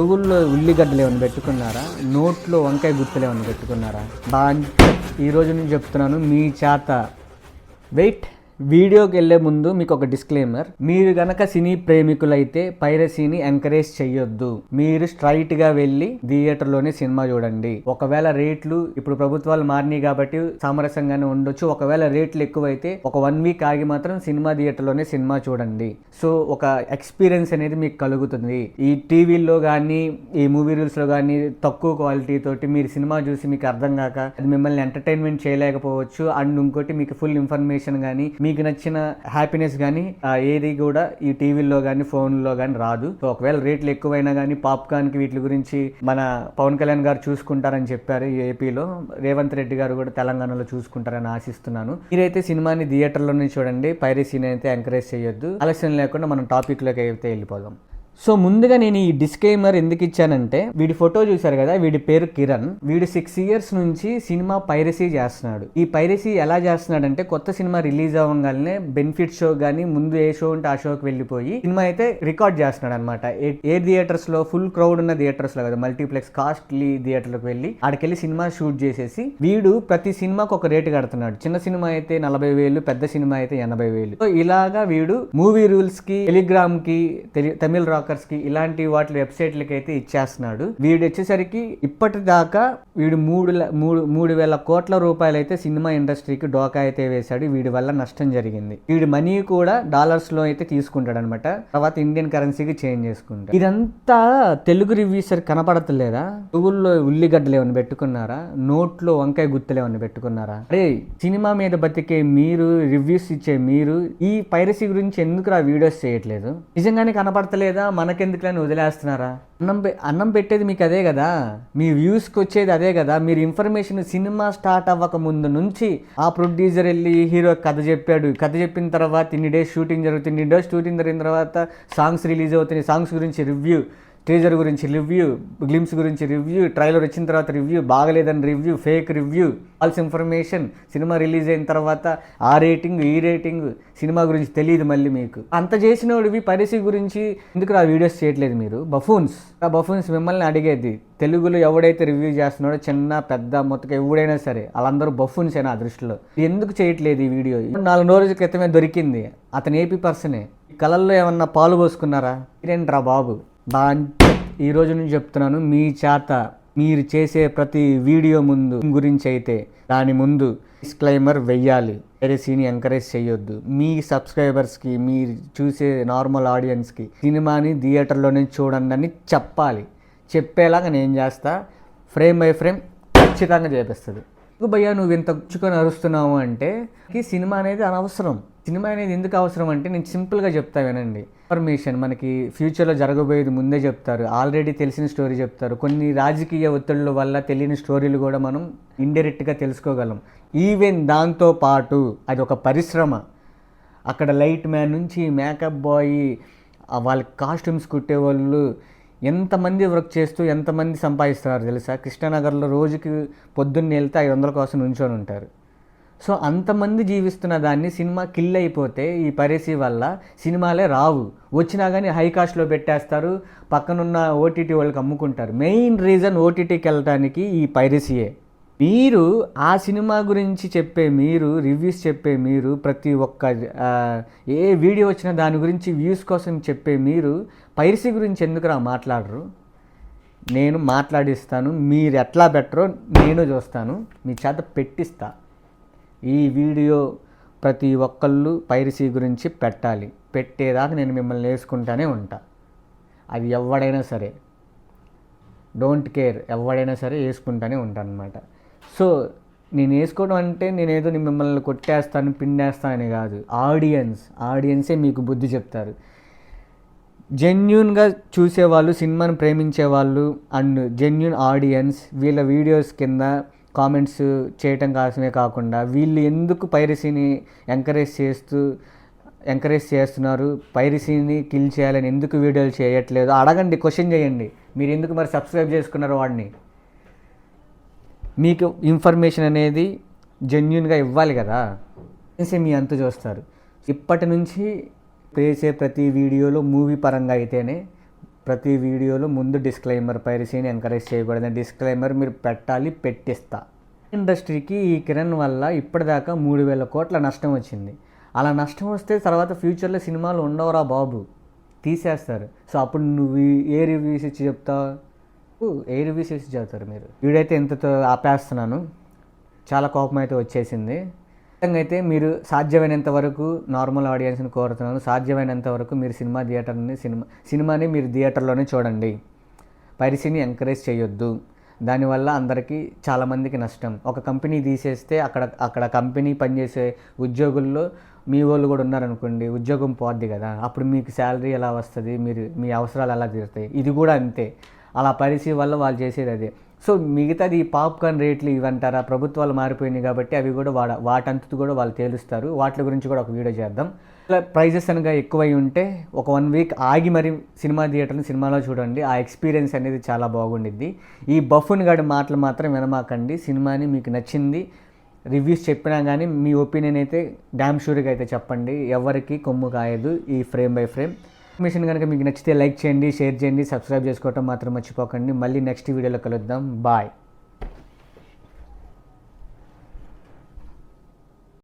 చెవుల్లో ఉల్లిగడ్డలు ఏమైనా పెట్టుకున్నారా? నోట్లో వంకాయ గుర్తులు ఏమైనా పెట్టుకున్నారా? ఈరోజు నేను చెప్తున్నాను మీ చేత. వెయిట్, వీడియోకి వెళ్ళే ముందు మీకు ఒక డిస్క్లైమర్. మీరు గనక సినీ ప్రేమికులైతే పైరసీని ఎంకరేజ్ చెయ్యొద్దు. మీరు స్ట్రైట్ గా వెళ్ళి థియేటర్లోనే సినిమా చూడండి. ఒకవేళ రేట్లు ఇప్పుడు ప్రభుత్వాలు మారినాయి కాబట్టి సామరస్యంగానే ఉండొచ్చు. ఒకవేళ రేట్లు ఎక్కువైతే ఒక 1 వీక్ ఆగి మాత్రం సినిమా థియేటర్లోనే సినిమా చూడండి. సో ఒక ఎక్స్పీరియన్స్ అనేది మీకు కలుగుతుంది. ఈ టీవీల్లో కానీ ఈ మూవీ రూల్స్ లో కానీ తక్కువ క్వాలిటీ తోటి మీరు సినిమా చూసి మీకు అర్థం కాక అది మిమ్మల్ని ఎంటర్టైన్మెంట్ చేయలేకపోవచ్చు. అండ్ ఇంకోటి మీకు ఫుల్ ఇన్ఫర్మేషన్ కానీ మీకు నచ్చిన హ్యాపీనెస్ కానీ ఏది కూడా ఈ టీవీల్లో కానీ ఫోన్లో కానీ రాదు. సో ఒకవేళ రేట్లు ఎక్కువైనా కానీ పాప్కార్న్కి వీటి గురించి మన పవన్ కళ్యాణ్ గారు చూసుకుంటారని చెప్పారు. ఏపీలో రేవంత్ రెడ్డి గారు కూడా తెలంగాణలో చూసుకుంటారని ఆశిస్తున్నాను. మీరైతే సినిమాని థియేటర్లోనే చూడండి. పైరసీని అయితే ఎంకరేజ్ చేయొద్దు. ఆలస్యం లేకుండా మనం టాపిక్లోకి అయితే వెళ్ళిపోదాం. సో ముందుగా నేను ఈ డిస్క్లైమర్ ఎందుకు ఇచ్చానంటే, వీడి ఫోటో చూశారు కదా, వీడి పేరు కిరణ్. వీడు 6 years నుంచి సినిమా పైరసీ చేస్తున్నాడు. ఈ పైరసీ ఎలా చేస్తున్నాడంటే, కొత్త సినిమా రిలీజ్ అవ్వగానే బెనిఫిట్ షో కానీ ముందు ఏ షో ఉంటే ఆ షోకి వెళ్ళిపోయి సినిమా అయితే రికార్డ్ చేస్తున్నాడు అనమాట. ఏ థియేటర్స్ లో ఫుల్ క్రౌడ్ ఉన్న థియేటర్స్ లో కదా, మల్టీప్లెక్స్ కాస్ట్లీ థియేటర్లకు వెళ్ళి ఆడికెళ్ళి సినిమా షూట్ చేసేసి వీడు ప్రతి సినిమాకి ఒక రేటు కడుతున్నాడు. చిన్న సినిమా అయితే 40,000, పెద్ద సినిమా అయితే 80,000. సో ఇలాగా వీడు మూవీ రూల్స్ కి, టెలిగ్రామ్ కి, తమిళ రాకర్స్ కి ఇలాంటి వాటి వెబ్సైట్లకి అయితే ఇచ్చేస్తున్నాడు. వీడు వచ్చేసరికి ఇప్పటిదాకా వీడు 3,000 కోట్ల రూపాయలు అయితే సినిమా ఇండస్ట్రీకి డోకా అయితే వేశాడు. వీడి వల్ల నష్టం జరిగింది. వీడి మనీ కూడా డాలర్స్ లో అయితే తీసుకుంటాడు అనమాట. తర్వాత ఇండియన్ కరెన్సీకి చేంజ్ చేసుకుంటాడు. ఇదంతా తెలుగు రివ్యూసర్ కనపడతలేదా? చెవుల్లో ఉల్లిగడ్డలు ఏమైనా పెట్టుకున్నారా? నోట్లో వంకాయ గుర్తులు ఏమైనా పెట్టుకున్నారా? అరే, సినిమా మీద బతికే మీరు, రివ్యూస్ ఇచ్చే మీరు ఈ పైరసీ గురించి ఎందుకు వీడియోస్ చేయట్లేదు? నిజంగానే కనపడతలేదా? మనకెందుకులని వదిలేస్తున్నారా? అన్నం పెట్టేది మీకు అదే కదా, మీ వ్యూస్కి వచ్చేది అదే కదా. మీరు ఇన్ఫర్మేషన్ సినిమా స్టార్ట్ అవ్వక ముందు నుంచి ఆ ప్రొడ్యూసర్ వెళ్ళి హీరో కథ చెప్పాడు, కథ చెప్పిన తర్వాత ఇన్ని డేస్ షూటింగ్ జరుగుతుంది, ఇన్ని డేస్ షూటింగ్ జరిగిన తర్వాత సాంగ్స్ రిలీజ్ అవుతున్నాయి, సాంగ్స్ గురించి రివ్యూ, టీజర్ గురించి రివ్యూ, గ్లిమ్స్ గురించి రివ్యూ, ట్రైలర్ వచ్చిన తర్వాత రివ్యూ, బాగలేదని review, fake review, false information, cinema release అయిన తర్వాత ఆ రేటింగ్ ఈ రేటింగ్, సినిమా గురించి తెలియదు మళ్ళీ మీకు. అంత చేసినోడివి పైరసీ గురించి ఎందుకు ఆ వీడియోస్ చేయట్లేదు మీరు? బఫూన్స్ మిమ్మల్ని అడిగేది. తెలుగులో ఎవడైతే రివ్యూ చేస్తున్నాడో చిన్న పెద్ద మొత్తం ఎవడైనా సరే వాళ్ళందరూ బఫూన్స్ అయినా ఆ దృష్టిలో. ఎందుకు చేయట్లేదు ఈ వీడియో? 4 రోజుల క్రితమే దొరికింది. అతను ఏపీ పర్సనే. కళల్లో ఏమన్నా పాలు పోసుకున్నారా? ఇదేంట్రా బాబు? ఈరోజు నేను చెప్తున్నాను, మీ చేత మీరు చేసే ప్రతి వీడియో ముందు గురించి అయితే దాని ముందు డిస్క్లైమర్ వెయ్యాలి. పైరసీని ఎంకరేజ్ చేయొద్దు. మీ సబ్స్క్రైబర్స్కి, మీరు చూసే నార్మల్ ఆడియన్స్కి సినిమాని థియేటర్లోనే చూడండి అని చెప్పాలి. చెప్పేలాగా నేను చేస్తా. ఫ్రేమ్ బై ఫ్రేమ్ ఖచ్చితంగా చేపిస్తుంది. భయ్యా నువ్వు ఇంత కూర్చుకొని అరుస్తున్నావు అంటే ఈ సినిమా అనేది అనవసరం. సినిమా అనేది ఎందుకు అవసరం అంటే నేను సింపుల్గా చెప్తా వినండి. ఇన్ఫర్మేషన్ మనకి ఫ్యూచర్లో జరగబోయేది ముందే చెప్తారు. ఆల్రెడీ తెలిసిన స్టోరీ చెప్తారు. కొన్ని రాజకీయ ఒత్తిళ్ళ వల్ల తెలియని స్టోరీలు కూడా మనం ఇండైరెక్ట్గా తెలుసుకోగలం. ఈవెన్ దాంతో పాటు అది ఒక పరిశ్రమ. అక్కడ లైట్ మ్యాన్ నుంచి మేకప్ బాయ్, వాళ్ళ కాస్ట్యూమ్స్ కుట్టేవాళ్ళు ఎంతమంది వర్క్ చేస్తూ ఎంతమంది సంపాదిస్తున్నారు తెలుసా? కృష్ణానగర్లో రోజుకి పొద్దున్న వెళ్తే 500 కోసం నుంచొని ఉంటారు. సో అంతమంది జీవిస్తున్న దాన్ని సినిమా కిల్ అయిపోతే ఈ పైరసీ వల్ల సినిమాలే రావు. వచ్చినా కానీ హై కాస్ట్లో పెట్టేస్తారు, పక్కనున్న ఓటీటీ వాళ్ళకి అమ్ముకుంటారు. మెయిన్ రీజన్ ఓటీటీకి వెళ్ళటానికి ఈ పైరసీయే. మీరు ఆ సినిమా గురించి చెప్పే మీరు, రివ్యూస్ చెప్పే మీరు, ప్రతి ఒక్క ఏ వీడియో వచ్చినా దాని గురించి వ్యూస్ కోసం చెప్పే మీరు పైరసీ గురించి ఎందుకురా మాట్లాడరు? నేను మాట్లాడిస్తాను. మీరు ఎట్లా బెటరో నేను చూస్తాను, మీ చేత పెట్టిస్తా. ఈ వీడియో ప్రతి ఒక్కళ్ళు పైరసీ గురించి పెట్టాలి. పెట్టేదాకా నేను మిమ్మల్ని వేసుకుంటానే ఉంటా. అది ఎవడైనా సరే, డోంట్ కేర్, ఎవడైనా సరే వేసుకుంటానే ఉంటాను అనమాట. సో నేను వేసుకోవడం అంటే నేనేదో మిమ్మల్ని కొట్టేస్తాను, పిండేస్తాను అని కాదు. ఆడియన్సే మీకు బుద్ధి చెప్తారు. జెన్యూన్గా చూసేవాళ్ళు, సినిమాను ప్రేమించేవాళ్ళు అండ్ జెన్యూన్ ఆడియన్స్ వీళ్ళ వీడియోస్ కింద కామెంట్స్ చేయటం కోసమే కాకుండా వీళ్ళు ఎందుకు పైరసీని ఎంకరేజ్ చేస్తున్నారు, పైరసీని కిల్ చేయాలని ఎందుకు వీడియోలు చేయట్లేదు అడగండి, క్వశ్చన్ చేయండి. మీరు ఎందుకు మరి సబ్స్క్రైబ్ చేసుకున్నారు వాడిని? మీకు ఇన్ఫర్మేషన్ అనేది జెన్యూన్గా ఇవ్వాలి కదా, మీ అంతు చూస్తారు. ఇప్పటి నుంచి చేసే ప్రతి వీడియోలో మూవీ పరంగా అయితేనే ప్రతి వీడియోలో ముందు డిస్క్లైమర్, పైరసీని ఎంకరేజ్ చేయకూడదని డిస్క్లైమర్ మీరు పెట్టాలి, పెట్టిస్తా. ఇండస్ట్రీకి ఈ కిరణ్ వల్ల ఇప్పటిదాకా 3,000 కోట్ల నష్టం వచ్చింది. అలా నష్టం వస్తే తర్వాత ఫ్యూచర్లో సినిమాలు ఉండవురా బాబు, తీసేస్తారు. సో అప్పుడు నువ్వు ఏ రివ్యూస్ ఇచ్చి చెప్తావు? ఏ రివ్యూస్ ఇచ్చి చెప్తారు మీరు? వీడైతే ఇంతతో ఆపేస్తున్నాను, చాలా కోపం అయితే వచ్చేసింది. అయితే మీరు సాధ్యమైనంత వరకు నార్మల్ ఆడియన్స్ని కోరుతున్నాను, సాధ్యమైనంత వరకు మీరు సినిమాని మీరు థియేటర్లోనే చూడండి. పైరసీని ఎంకరేజ్ చేయొద్దు. దానివల్ల అందరికీ చాలామందికి నష్టం. ఒక కంపెనీ తీసేస్తే అక్కడ కంపెనీ పనిచేసే ఉద్యోగుల్లో మీ వాళ్ళు కూడా ఉన్నారనుకోండి, ఉద్యోగం పోద్ది కదా, అప్పుడు మీకు శాలరీ ఎలా వస్తుంది, మీ అవసరాలు ఎలా తీరుతాయి? ఇది కూడా అంతే. అలా పైరసీ వల్ల వాళ్ళు చేసేది అదే. సో మిగతాది ఈ పాప్కార్న్ రేట్లు ఇవంటారా, ప్రభుత్వాలు మారిపోయినాయి కాబట్టి అవి కూడా వాటంతటి కూడా వాళ్ళు తేలుస్తారు. వాటి గురించి కూడా ఒక వీడియో చేద్దాం. ఇలా ప్రైజెస్ అనగా ఎక్కువై ఉంటే ఒక 1 వీక్ ఆగి మరి సినిమాలో చూడండి. ఆ ఎక్స్పీరియన్స్ అనేది చాలా బాగుండిద్ది. ఈ బఫూన్ గాడి మాటలు మాత్రం వినమాకండి. సినిమాని మీకు నచ్చింది రివ్యూస్ చెప్పినా కానీ మీ ఒపీనియన్ అయితే డ్యామ్ షూర్గా అయితే చెప్పండి. ఎవరికి కొమ్ము కాయదు ఈ ఫ్రేమ్ బై ఫ్రేమ్. ఇన్ఫర్మేషన్ కనుక మీకు నచ్చితే లైక్ చేయండి, షేర్ చేయండి, సబ్స్క్రైబ్ చేసుకోవటం మాత్రం మర్చిపోకండి. మళ్ళీ నెక్స్ట్ వీడియోలో కలుద్దాం. బాయ్.